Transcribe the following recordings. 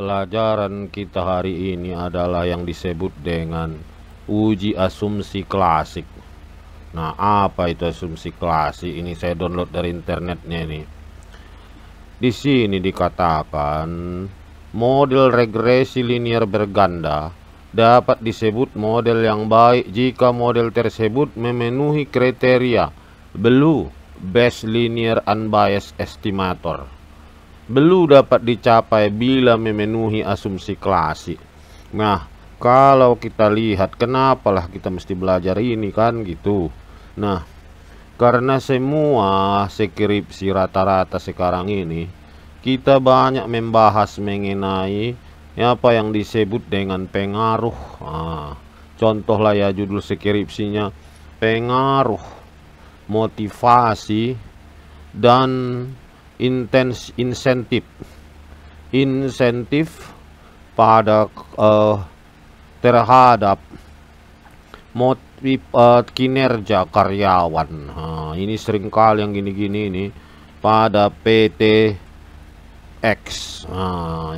Pelajaran kita hari ini adalah yang disebut dengan uji asumsi klasik. Nah, apa itu asumsi klasik? Ini saya download dari internetnya ini. Di sini dikatakan model regresi linear berganda dapat disebut model yang baik jika model tersebut memenuhi kriteria Blue Best Linear Unbiased Estimator. Blue dapat dicapai bila memenuhi asumsi klasik. Nah, kalau kita lihat kenapalah kita mesti belajar ini kan gitu. Nah, karena semua skripsi rata-rata sekarang ini kita banyak membahas mengenai apa yang disebut dengan pengaruh. Contohlah ya judul skripsinya pengaruh, motivasi, dan insentif pada terhadap kinerja karyawan. Ini seringkali yang gini-gini ini pada PT X.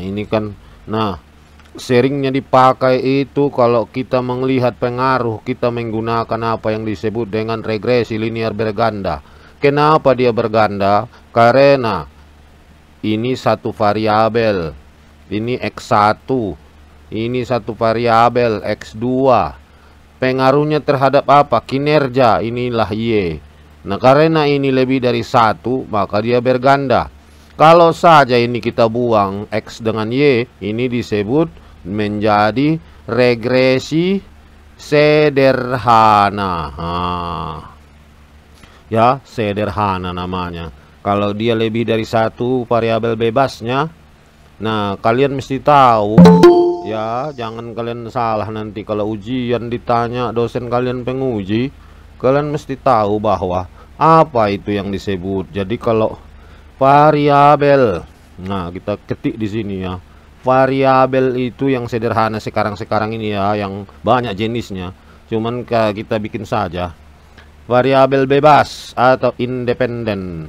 Ini kan, nah seringnya dipakai itu kalau kita melihat pengaruh, kita menggunakan apa yang disebut dengan regresi linear berganda. Kenapa dia berganda? Karena ini satu variabel, ini X1, ini satu variabel X2. Pengaruhnya terhadap apa? Kinerja, inilah Y. Nah, karena ini lebih dari satu, maka dia berganda. Kalau saja ini kita buang X dengan Y, ini disebut menjadi regresi sederhana. Ya, sederhana namanya. Kalau dia lebih dari satu variabel bebasnya, nah kalian mesti tahu ya, jangan kalian salah nanti kalau ujian ditanya dosen kalian penguji, kalian mesti tahu bahwa apa itu yang disebut. Jadi kalau variabel, nah kita ketik di sini ya, variabel itu yang sederhana sekarang ini ya, yang banyak jenisnya, cuman kita bikin saja variabel bebas atau independen.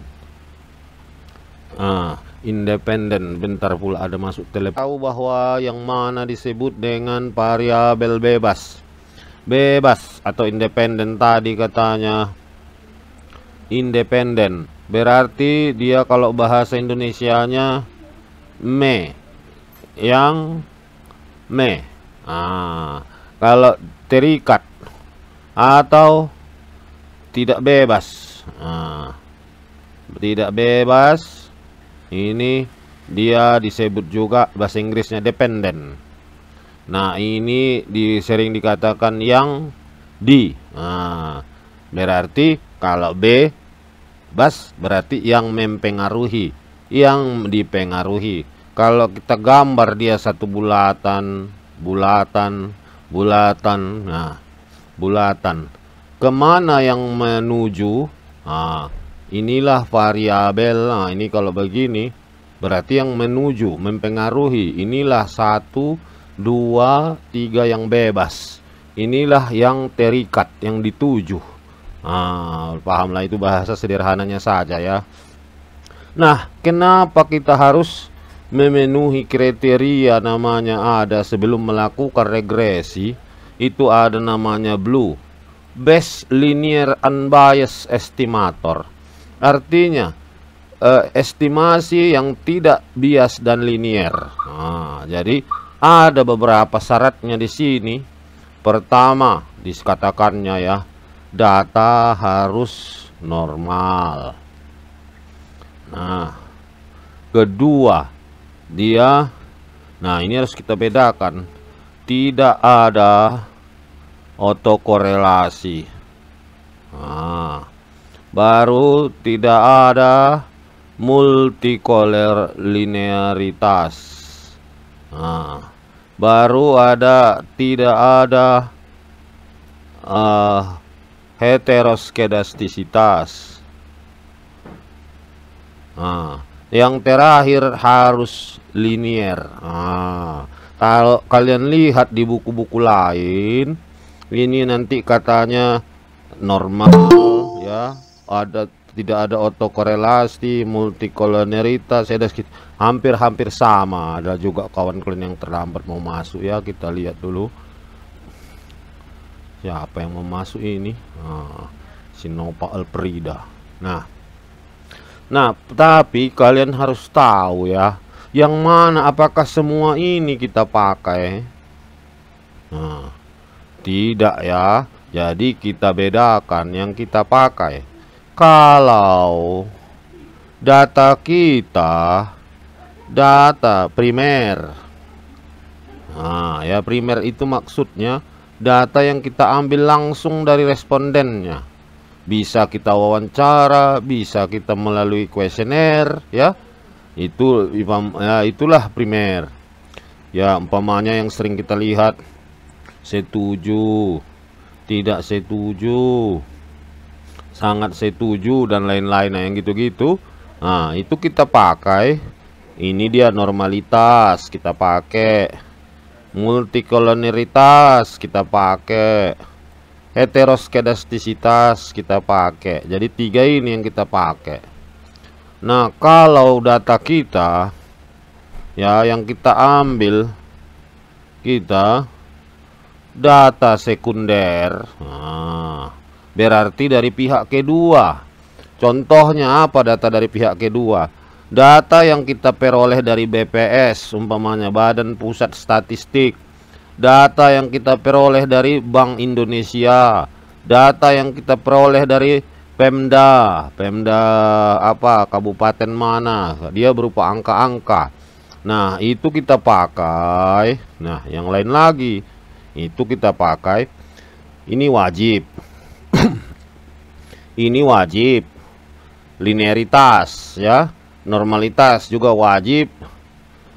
Independen. Bentar pula ada masuk telepon. Tahu bahwa yang mana disebut dengan variabel bebas. Bebas atau independen tadi katanya independen. Berarti dia kalau bahasa Indonesianya yang kalau terikat atau tidak bebas. Tidak bebas ini dia disebut juga bahasa Inggrisnya dependent. Nah, ini sering dikatakan yang berarti kalau bebas berarti yang mempengaruhi, yang dipengaruhi. Kalau kita gambar dia satu bulatan. Nah, bulatan. Kemana yang menuju? Inilah variabel. Nah, ini kalau begini berarti yang menuju, mempengaruhi. Inilah 1, 2, 3 yang bebas. Inilah yang terikat, yang dituju. Pahamlah, itu bahasa sederhananya saja ya. Nah, kenapa kita harus memenuhi kriteria namanya ada sebelum melakukan regresi? Itu ada namanya Blue Best Linear Unbiased Estimator. Artinya estimasi yang tidak bias dan linear. Jadi ada beberapa syaratnya di sini. Pertama, dikatakannya ya, data harus normal. Nah, kedua, nah ini harus kita bedakan, tidak ada autokorelasi. Baru tidak ada multicolor linearitas. Baru tidak ada heteroskedastisitas. Yang terakhir harus linear. Kalau kalian lihat di buku-buku lain, ini nanti katanya normal ya, ada tidak ada autokorelasi, multikolonialitas, ada hampir-hampir sama. Ada juga kawan kalian yang terlambat mau masuk ya, kita lihat dulu siapa yang mau masuk ini. Si Nova Alprida. Nah, tapi kalian harus tahu ya, yang mana apakah semua ini kita pakai? Tidak ya. Jadi kita bedakan yang kita pakai. Kalau data kita data primer. Ya primer itu maksudnya data yang kita ambil langsung dari respondennya. Bisa kita wawancara, bisa kita melalui kuesioner ya. Itulah primer. Ya, umpamanya yang sering kita lihat setuju, tidak setuju, sangat setuju, dan lain-lain. Nah, yang gitu-gitu, itu kita pakai. Ini dia normalitas, kita pakai multikolonialitas, kita pakai heteroskedastisitas, kita pakai. Jadi 3 ini yang kita pakai. Nah, kalau data kita ya yang kita ambil, kita data sekunder, berarti dari pihak kedua. Contohnya apa data dari pihak kedua? Data yang kita peroleh dari BPS, umpamanya Badan Pusat Statistik. Data yang kita peroleh dari Bank Indonesia. Data yang kita peroleh dari Pemda apa, kabupaten mana, dia berupa angka-angka. Nah, itu kita pakai. Nah, yang lain lagi itu kita pakai. Ini wajib. Ini wajib. Linearitas ya, normalitas juga wajib.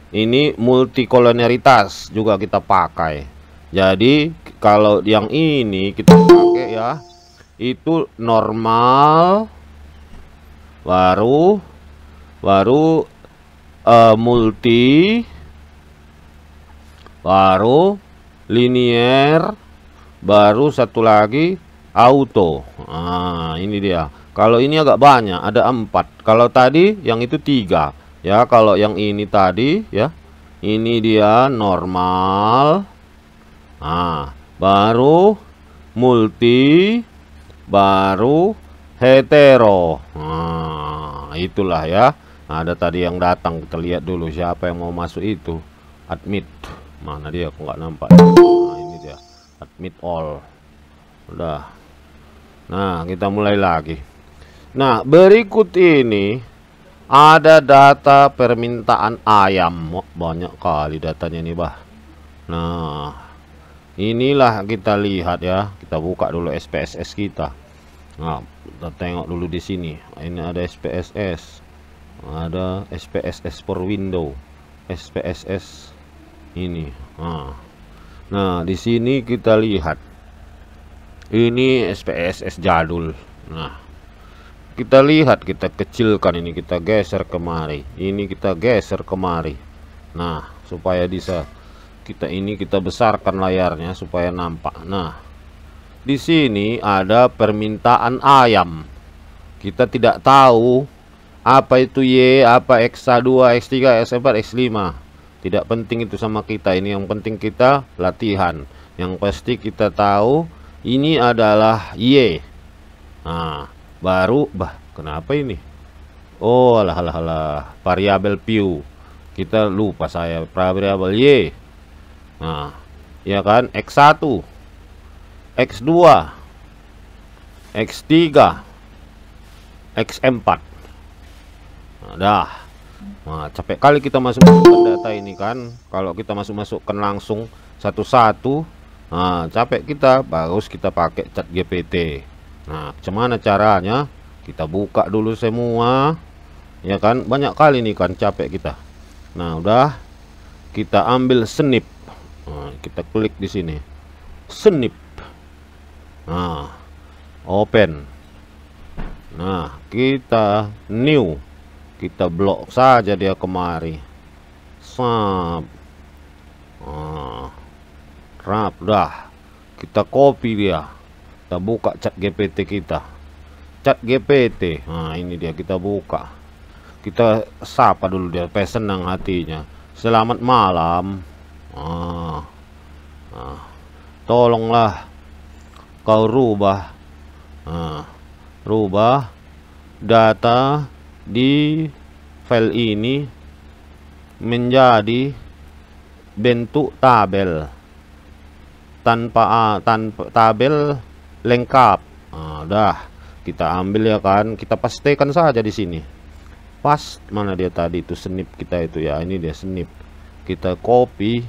Ini multikolonialitas juga kita pakai. Jadi kalau yang ini kita pakai ya, itu normal, baru multi, baru linear, baru satu lagi auto. Ini dia. Kalau ini agak banyak, ada 4. Kalau tadi yang itu 3 ya. Kalau yang ini tadi ya, ini dia normal, baru multi, baru hetero. Itulah ya. Ada tadi yang datang, kita lihat dulu siapa yang mau masuk itu. Admit, mana dia, kok nggak nampak. Ini dia, admit all. Udah. Nah, kita mulai lagi. Nah, berikut ini ada data permintaan ayam. Banyak kali datanya nih, bah. Nah, inilah kita lihat ya. Kita buka dulu SPSS kita. Nah, kita tengok dulu di sini. Ini ada SPSS. Ada SPSS for window. SPSS ini. Nah, di sini kita lihat. Ini SPSS jadul. Nah, kita lihat, kita kecilkan ini, kita geser kemari. Ini kita geser kemari. Nah, supaya bisa kita besarkan layarnya supaya nampak. Nah, di sini ada permintaan ayam. Kita tidak tahu apa itu Y, apa X2, X3, X4, X5. Tidak penting itu sama kita. Ini yang penting kita latihan. Yang pasti kita tahu ini adalah Y. Nah, baru kenapa ini? Oh, alah, variabel view. Kita lupa saya, variabel Y. Nah, ya kan, X1, X2, X3, X4. Nah, capek kali kita masuk-masukkan data ini kan. Kalau kita masuk-masukkan langsung satu-satu, capek kita. Bagus kita pakai ChatGPT. Nah, gimana caranya? Kita buka dulu semua, ya kan? Banyak kali nih kan, capek kita. Nah, udah, kita ambil snip. Nah, kita klik di sini, snip. Nah, open. Nah, kita new, kita blok saja dia kemari. Rap dah. Kita copy dia. Kita buka ChatGPT kita. Chat GPT. Nah, ini dia, kita buka. Kita sapa dulu dia, supaya senang hatinya. Selamat malam. Tolonglah kau rubah data di file ini menjadi bentuk tabel tanpa tabel lengkap. Udah kita ambil ya kan, kita pastikan saja di sini. Pas mana dia tadi itu snip kita itu ya, ini dia snip. Kita copy.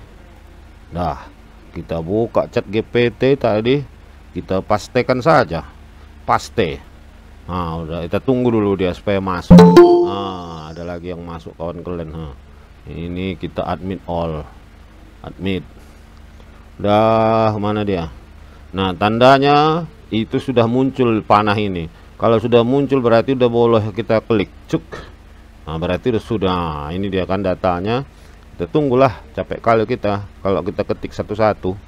Dah, kita buka Chat GPT tadi, kita pastikan saja. Paste. Nah, udah kita tunggu dulu dia supaya masuk. Ada lagi yang masuk kawan kalian. Ini kita admit all. Admit. Udah, mana dia? Nah, tandanya itu sudah muncul panah ini. Kalau sudah muncul berarti udah boleh kita klik. Cuk. Nah, berarti sudah. Ini dia kan datanya. Kita tunggulah, capek kali kita kalau kita ketik satu-satu.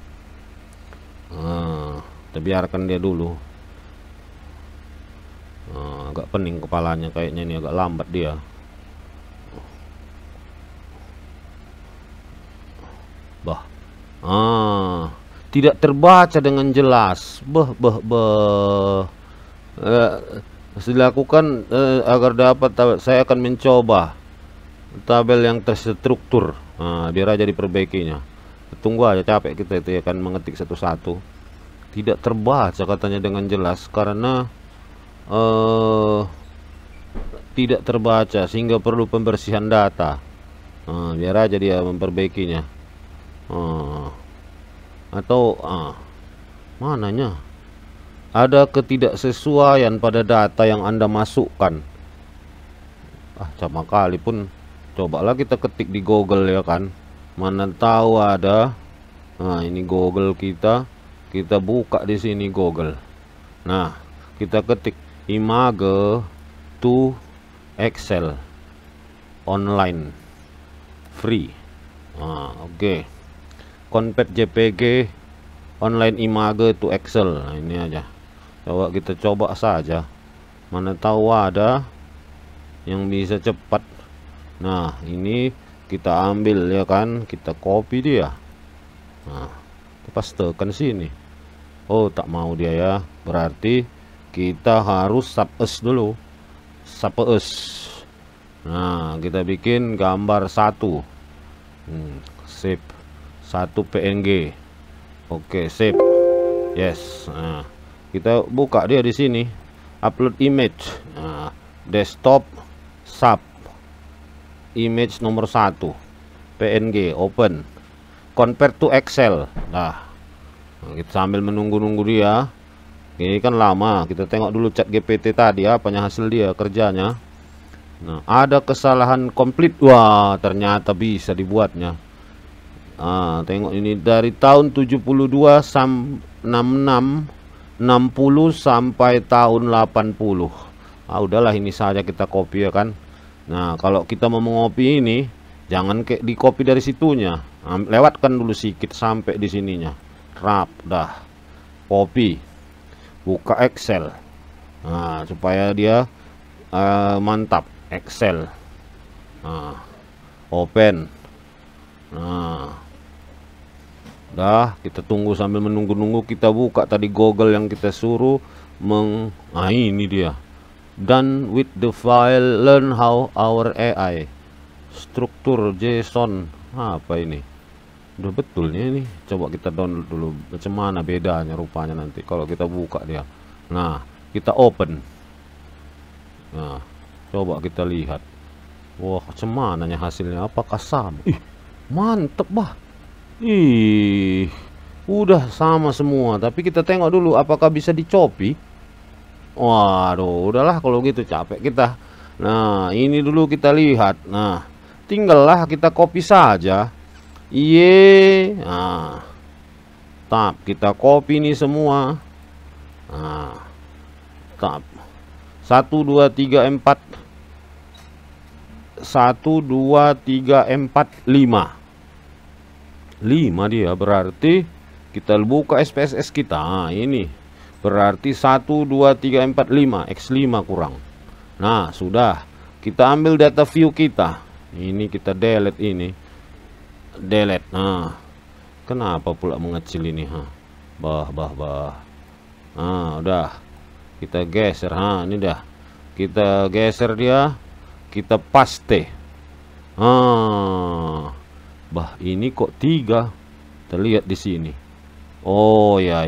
Kita biarkan dia dulu. Agak pening kepalanya kayaknya, ini agak lambat dia. Tidak terbaca dengan jelas. Dilakukan agar dapat saya akan mencoba tabel yang terstruktur. Biar aja diperbaikinya. Tunggu aja, capek kita itu ya kan mengetik satu-satu. Tidak terbaca katanya dengan jelas karena tidak terbaca sehingga perlu pembersihan data. Biar aja dia memperbaikinya. Atau mananya ada ketidaksesuaian pada data yang Anda masukkan. Sama kali pun cobalah kita ketik di Google ya kan, mana tahu ada. Ini Google kita buka di sini Google. Nah, kita ketik image to Excel online free. Oke. Convert JPG online image to Excel. Nah, ini aja. Coba kita coba saja. Mana tahu ada yang bisa cepat. Nah, ini kita ambil ya kan, kita copy dia. Nah, kita pastekan sini. Tak mau dia ya. Berarti kita harus sub as dulu. Sub as. Nah, kita bikin gambar satu. Save. Satu PNG. Oke, save. Yes. Nah, kita buka dia di sini. Upload image. Desktop sub. Image nomor 1. PNG. Open. Convert to Excel. Nah, kita sambil menunggu-nunggu dia. Ini kan lama. Kita tengok dulu Chat GPT tadi apanya hasil dia kerjanya. Nah, ada kesalahan komplit. Wah, ternyata bisa dibuatnya. Tengok ini dari tahun 72 60 sampai tahun 80. Udahlah ini saja kita copy ya kan. Nah, kalau kita mau mengopi ini jangan kayak di copy dari situnya. Lewatkan dulu sedikit sampai di sininya. Rap dah. Copy. Buka Excel. Nah, supaya dia mantap. Excel. Open. Nah, dah, kita tunggu sambil menunggu-nunggu. Kita buka tadi Google yang kita suruh ini dia. Done with the file, learn how our AI struktur JSON. Apa ini? Udah betul nih ini. Coba kita download dulu. Macam mana bedanya rupanya nanti kalau kita buka dia. Nah, kita open. Nah, coba kita lihat. Wah, macam mananya hasilnya? Apakah sama? Mantep bah. Udah sama semua. Tapi kita tengok dulu apakah bisa dicopy. Waduh, udahlah kalau gitu, capek kita. Nah, ini dulu kita lihat. Nah, tinggallah kita copy saja. Nah, tab kita copy ini semua. Nah, tab 1 2 3 4 1 2 3 4 5 dia. Berarti kita buka SPSS kita. Ini Berarti 1, 2, 3, 4, 5. X5 kurang. Nah, sudah. Kita ambil data view kita. Ini kita delete ini. Delete. Nah, kenapa pula mengecil ini? Bah. Nah, udah. Kita geser. Ini dah. Kita geser dia. Kita paste. Bah, ini kok 3. Kita lihat di sini. Oh ya.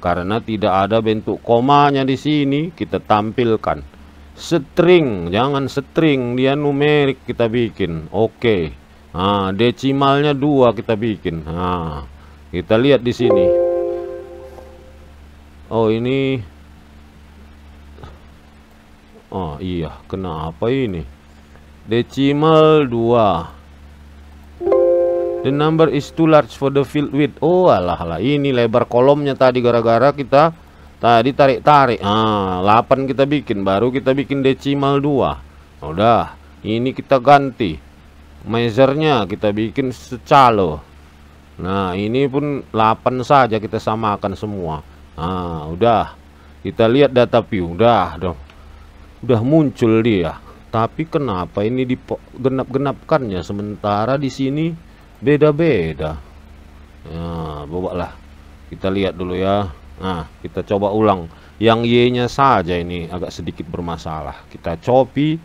Karena tidak ada bentuk komanya di sini, kita tampilkan string, jangan string, dia numerik kita bikin. Oke. Desimalnya 2 kita bikin. Kita lihat di sini. Oh, ini. Oh iya, kenapa ini? Decimal 2. The number is too large for the field width. Oh alah, ini lebar kolomnya tadi gara-gara kita tadi tarik-tarik. 8 kita bikin, baru kita bikin desimal 2. Udah, ini kita ganti. Measure-nya kita bikin secalo. Nah, ini pun 8 saja kita samakan semua. Udah. Kita lihat data view. Udah muncul dia. Tapi kenapa ini digenap-genapkannya sementara di sini beda-beda. Bawalah. Kita lihat dulu ya. Nah, kita coba ulang. Yang Y-nya saja ini agak sedikit bermasalah. Kita copy,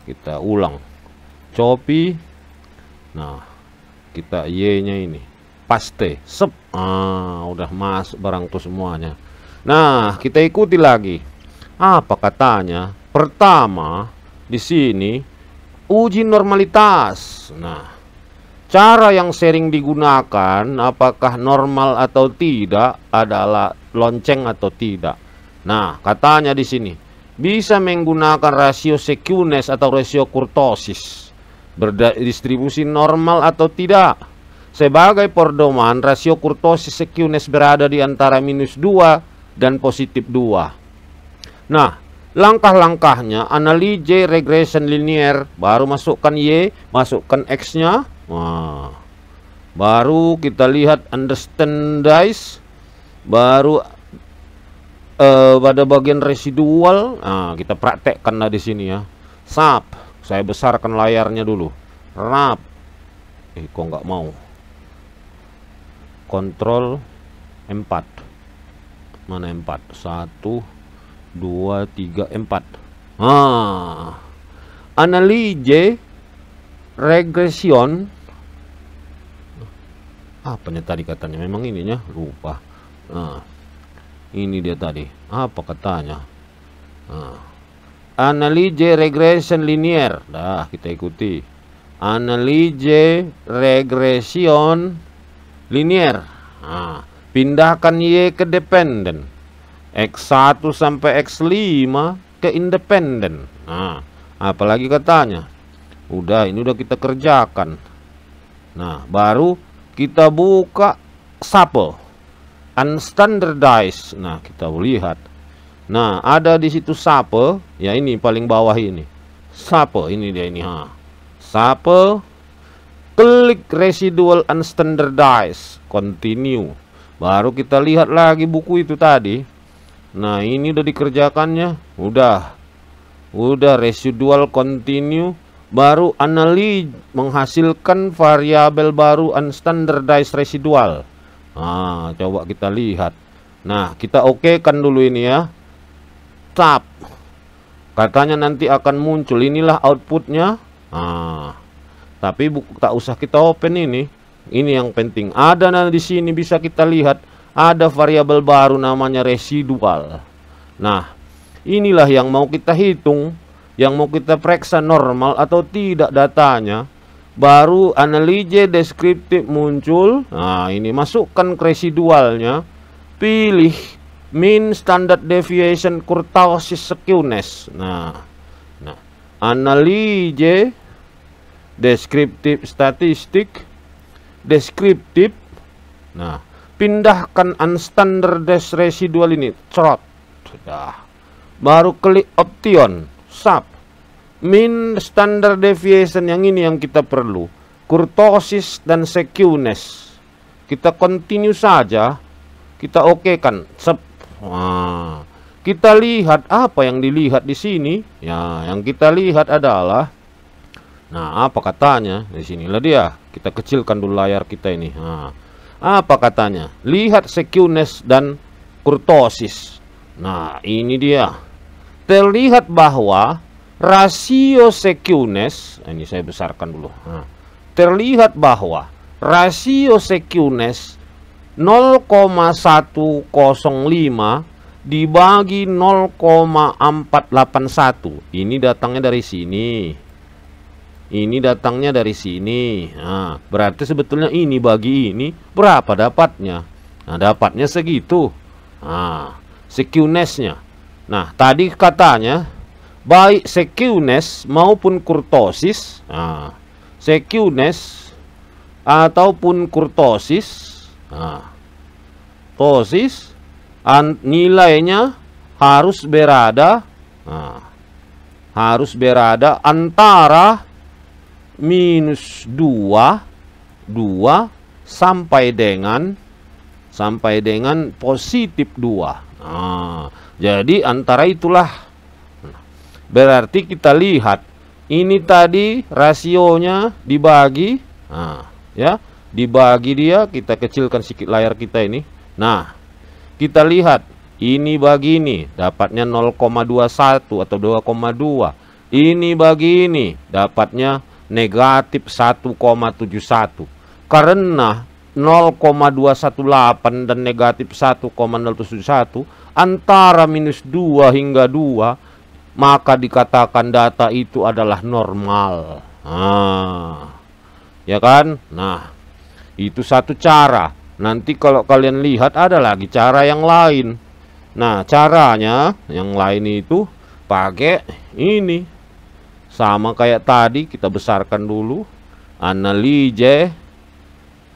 kita ulang. Copy. Nah, kita Y-nya ini paste. Sep. Udah masuk barang tuh semuanya. Nah, kita ikuti lagi. Apa katanya? Pertama, di sini uji normalitas. Nah, cara yang sering digunakan apakah normal atau tidak adalah lonceng atau tidak. Nah, katanya di sini bisa menggunakan rasio skewness atau rasio kurtosis berdistribusi normal atau tidak. Sebagai pedoman, rasio kurtosis skewness berada di antara -2 dan +2. Nah, langkah-langkahnya analize regression linear, baru masukkan Y, masukkan X-nya. Baru kita lihat understandize, baru pada bagian residual. Kita praktekkan di sini ya. Sub, saya besarkan layarnya dulu. Rap, kok nggak mau. Kontrol M4. Mana M4? 1, 2, 3, 4. Analyze regression. Apanya tadi katanya? Memang ininya lupa. Ini dia tadi. Apa katanya? Analyze regression linear. Dah, kita ikuti. Analyze regression linear. Pindahkan Y ke dependen. X1 sampai X5 ke independen. Apalagi katanya? Ini udah kita kerjakan. Nah, baru kita buka SAPE unstandardized. Nah, kita lihat. Nah, ada di situ SAPE. Ya, ini paling bawah ini. SAPE, ini dia ini. SAPE, klik residual unstandardized, continue. Baru kita lihat lagi buku itu tadi. Nah, ini udah dikerjakannya. Udah residual continue. Baru analyze menghasilkan variabel baru unstandardized residual. Coba kita lihat. Nah, kita oke kan dulu ini ya. Tab. Katanya nanti akan muncul. Inilah outputnya. Tapi tak usah kita open ini. Ini yang penting. Ada di sini bisa kita lihat. Ada variabel baru namanya residual. Nah, inilah yang mau kita hitung. Yang mau kita periksa normal atau tidak datanya. Baru analyze deskriptif muncul. Nah, ini masukkan ke residualnya. Pilih mean standard deviation kurtosis skewness. Nah, analyze deskriptif statistik. Deskriptif. Nah, pindahkan unstandardized residual ini. Trot. Sudah. Baru klik option. Sub. Mean standard deviation, yang ini yang kita perlu. Kurtosis dan skewness. Kita continue saja. Kita oke kan. Nah, kita lihat apa yang dilihat di sini. Ya, yang kita lihat adalah, nah, apa katanya di sinilah dia. Kita kecilkan dulu layar kita ini. Nah, apa katanya? Lihat skewness dan kurtosis. Nah, ini dia. Terlihat bahwa rasio skewness, ini saya besarkan dulu. Nah, terlihat bahwa rasio skewness 0,105 dibagi 0,481. Ini datangnya dari sini. Ini datangnya dari sini. Nah, berarti sebetulnya ini bagi ini berapa dapatnya? Nah, dapatnya segitu. Nah, skewness-nya. Nah, tadi katanya baik skewness maupun kurtosis. Nah, skewness ataupun kurtosis. Nah, tosis nilainya harus berada, harus berada antara minus 2 sampai dengan positif 2. Nah, jadi antara itulah. Berarti kita lihat ini tadi rasionya dibagi, ya, dibagi dia, kita kecilkan sedikit layar kita ini. Nah, kita lihat ini bagi ini dapatnya 0,21 atau 2,2. Ini bagi ini dapatnya negatif 1,71. Karena 0,218 dan negatif 1,071 antara minus 2 hingga 2, maka dikatakan data itu adalah normal. Ya kan? Nah, itu satu cara. Nanti kalau kalian lihat ada lagi cara yang lain. Nah, caranya yang lain itu pakai ini. Sama kayak tadi, kita besarkan dulu. Analyze.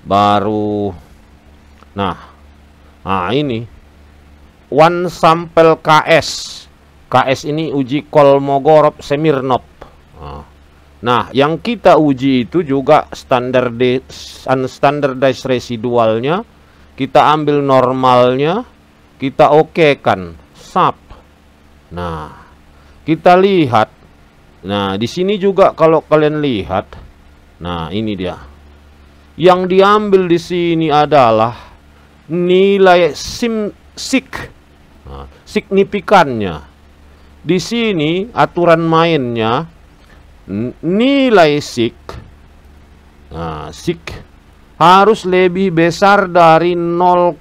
Baru. Nah, ini. One sample KS. KS ini uji Kolmogorov-Smirnov. Nah, yang kita uji itu juga unstandardized residualnya. Kita ambil normalnya, kita okekan SAP. Nah, kita lihat. Nah, di sini juga kalau kalian lihat, nah ini dia. Yang diambil di sini adalah nilai signifikannya. Di sini aturan mainnya nilai sig harus lebih besar dari 0,05.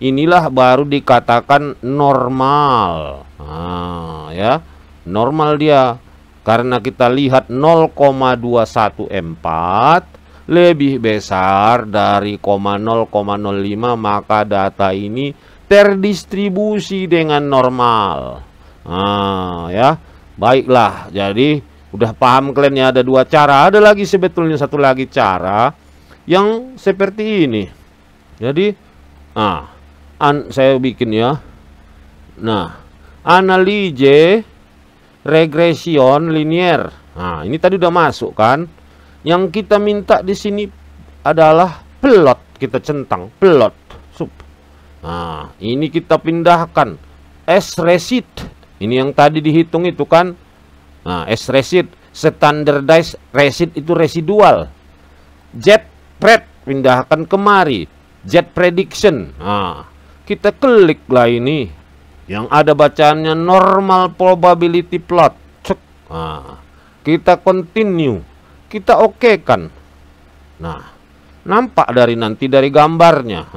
Inilah baru dikatakan normal. Ya, normal dia. Karena kita lihat 0,214 lebih besar dari 0,05, maka data ini terdistribusi dengan normal. Ya. Baiklah, jadi udah paham kalian ya, ada dua cara. Ada lagi sebetulnya satu lagi cara yang seperti ini. Jadi, saya bikin ya. Nah, analyze regression linear. Nah, ini tadi udah masuk kan? Yang kita minta di sini adalah plot. Kita centang plot sub. Nah, ini kita pindahkan S-resid. Ini yang tadi dihitung itu kan. Nah, S-resid, standardized resid itu residual. Z-pred pindahkan kemari. Z-prediction. Nah, kita klik lah ini. Yang ada bacaannya normal probability plot. Cek. Nah, kita continue. Kita okekan. Nah, nampak dari gambarnya.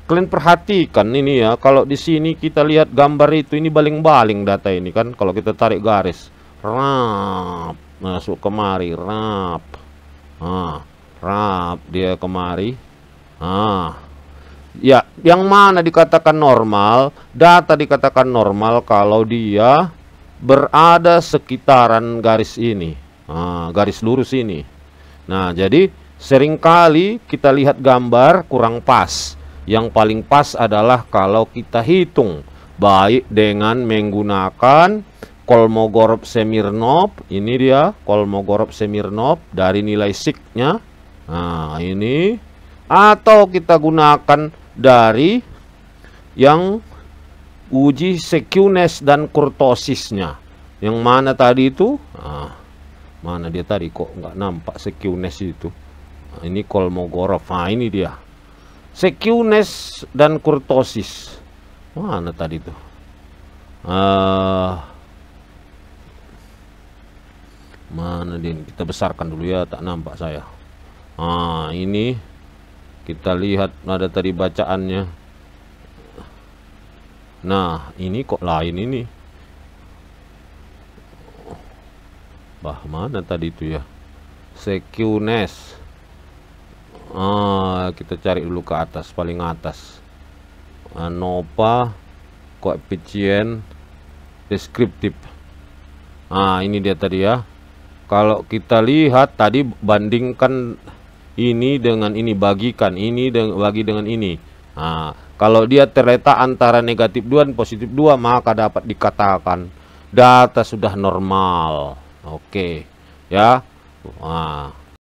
Kalian perhatikan ini ya, kalau di sini kita lihat gambar itu, ini baling-baling data ini kan. Kalau kita tarik garis, rap, masuk kemari, rap, rap dia kemari. Ya, yang mana dikatakan normal? Data dikatakan normal kalau dia berada sekitaran garis ini, garis lurus ini. Nah, jadi seringkali kita lihat gambar kurang pas. Yang paling pas adalah kalau kita hitung baik dengan menggunakan Kolmogorov-Smirnov. Ini dia Kolmogorov-Smirnov dari nilai sig-nya. Nah, ini. Atau kita gunakan dari yang uji skewness dan kurtosisnya. Yang mana tadi itu? Mana dia tadi, kok nggak nampak skewness itu? Ini Kolmogorov. Ini dia. Skewness dan kurtosis. Mana tadi tuh? Mana dia? Kita besarkan dulu ya, tak nampak saya. Ini kita lihat ada tadi bacaannya. Nah, ini kok lain ini. Mana tadi itu ya? Skewness. Kita cari dulu ke atas, paling atas. ANOVA, koefisien deskriptif. Ini dia tadi ya. Kalau kita lihat tadi, bandingkan ini dengan ini, bagikan ini bagi dengan ini. Kalau dia terletak antara negatif 2 dan positif 2, maka dapat dikatakan data sudah normal. Oke, ya.